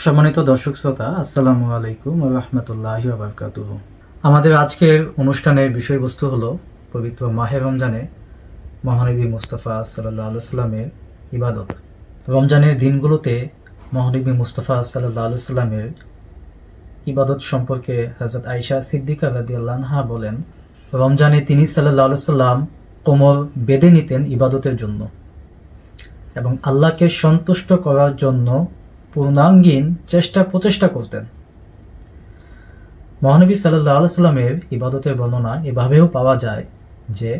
সম্মানিত দর্শক শ্রোতা, আসসালামু আলাইকুম ওয়া রাহমাতুল্লাহি ওয়া বারাকাতুহু। আমাদের আজকের অনুষ্ঠানের বিষয়বস্তু হলো পবিত্র মাহে রমজানে মহানবী মুস্তাফা সাল্লাল্লাহু আলাইহি সাল্লামের ইবাদত। রমজানের দিনগুলোতে মহানবী মুস্তাফা সাল্লাল্লাহু আলাইহি সাল্লামের ইবাদত সম্পর্কে হযরত আয়েশা সিদ্দিকা রাদিয়াল্লাহু আনহা বলেন, রমজানে তিনি সাল্লাল্লাহু আলাইহি সাল্লাম কোমর বেঁধে নিতেন ইবাদতের জন্য এবং আল্লাহকে সন্তুষ্ট করার জন্য পূর্ণাঙ্গীন প্রচেষ্টা করতেন। মহানবী সাল্লাল্লাহু আলাইহি সাল্লামের ইবাদতের বর্ণনা এভাবেও পাওয়া যায় যে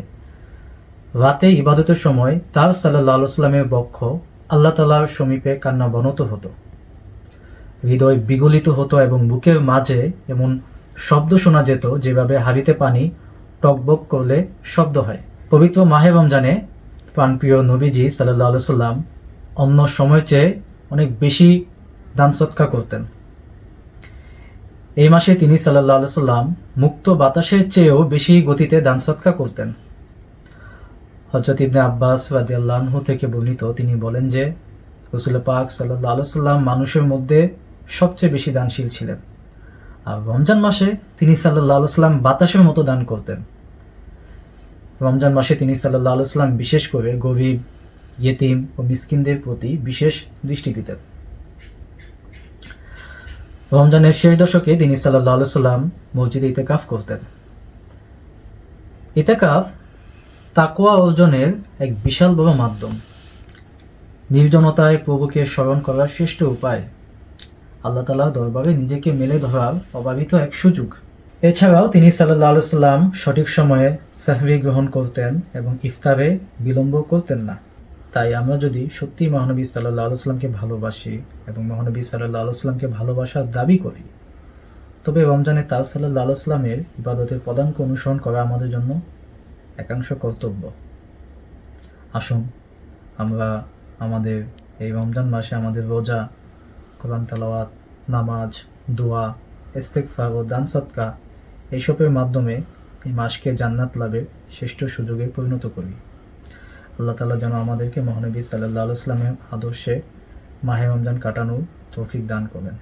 রাতে ইবাদতের সময় তার সাল্লাল্লাহু আলাইহি সাল্লামের বক্ষ আল্লাহ তাআলার সমীপে কান্নাবনত হতো, হৃদয় বিগলিত হতো এবং বুকের মাঝে এমন শব্দ শোনা যেত যেভাবে হাঁড়িতে পানি টকবক করলে শব্দ হয়। পবিত্র মাহে রমজানে প্রাণপ্রিয় নবীজি সাল্লাল্লাহু আলাইহি সাল্লাম অন্য সময়ের চেয়ে অনেক বেশি দান সৎকার করতেন। এই মাসে তিনি সাল্লাল্লাহু আলাইহি সাল্লাম মুক্ত বাতাসের চেয়েও বেশি গতিতে দান সৎকার করতেন। হযরত ইবনে আব্বাস রাদিয়াল্লাহু আনহু থেকে বর্ণিত, তিনি বলেন যে রাসূল পাক সাল্লাল্লাহু আলাইহি সাল্লাম মানুষের মধ্যে সবচেয়ে বেশি দানশীল ছিলেন, আর রমজান মাসে তিনি সাল্লাল্লাহু আলাইহি সাল্লাম বাতাসের মতো দান করতেন। রমজান মাসে তিনি সাল্লাল্লাহু আলাইহি সাল্লাম বিশেষ করে গরিব, ইয়েতিম ও মিসকিনদের প্রতি বিশেষ দৃষ্টি দিতেন। রমজানের শেষ দশকে তিনি সাল্লাল্লাহু আলাইহি সাল্লাম মসজিদে ইতিকাফ করতেন। ইতিকাফ তাকওয়া অর্জনের এক বিশাল বড় মাধ্যম। নির্জনতায় প্রভুকে স্মরণ করার শ্রেষ্ঠ উপায়, আল্লাহ তাআলার দরবারে নিজেকে মেলে ধরার অবাধিত এক সুযোগ। এছাড়াও তিনি সাল্লাল্লাহু আলাইহি সাল্লাম সঠিক সময়ে সাহরি গ্রহণ করতেন এবং ইফতারে বিলম্ব করতেন না। তাই আমরা যদি সত্যি মহানবী সাল্লাল্লাহু আলাইহি সাল্লামকে ভালোবাসি এবং মহানবী সাল্লাল্লাহু আলাইহি সাল্লামকে ভালোবাসার দাবি করি, তবে রমজানে তার সাল্লাল্লাহু আলাইহি সাল্লামের ইবাদতের পদাঙ্ক অনুসরণ করা আমাদের জন্য একাংশ কর্তব্য। আসুন আমরা আমাদের এই রমজান মাসে আমাদের রোজা, কোরআন তেলাওয়াত, নামাজ, দোয়া, ইস্তেগফার ও দান সদকা এইসবের মাধ্যমে এই মাসকে জান্নাত লাভের শ্রেষ্ঠ সুযোগে পরিণত করি। আল্লাহ তাআলা যেন আমাদেরকে মহানবী সাল্লাল্লাহু আলাইহি সাল্লামের আদর্শে মাহে রমজান কাটানোর তৌফিক দান করেন।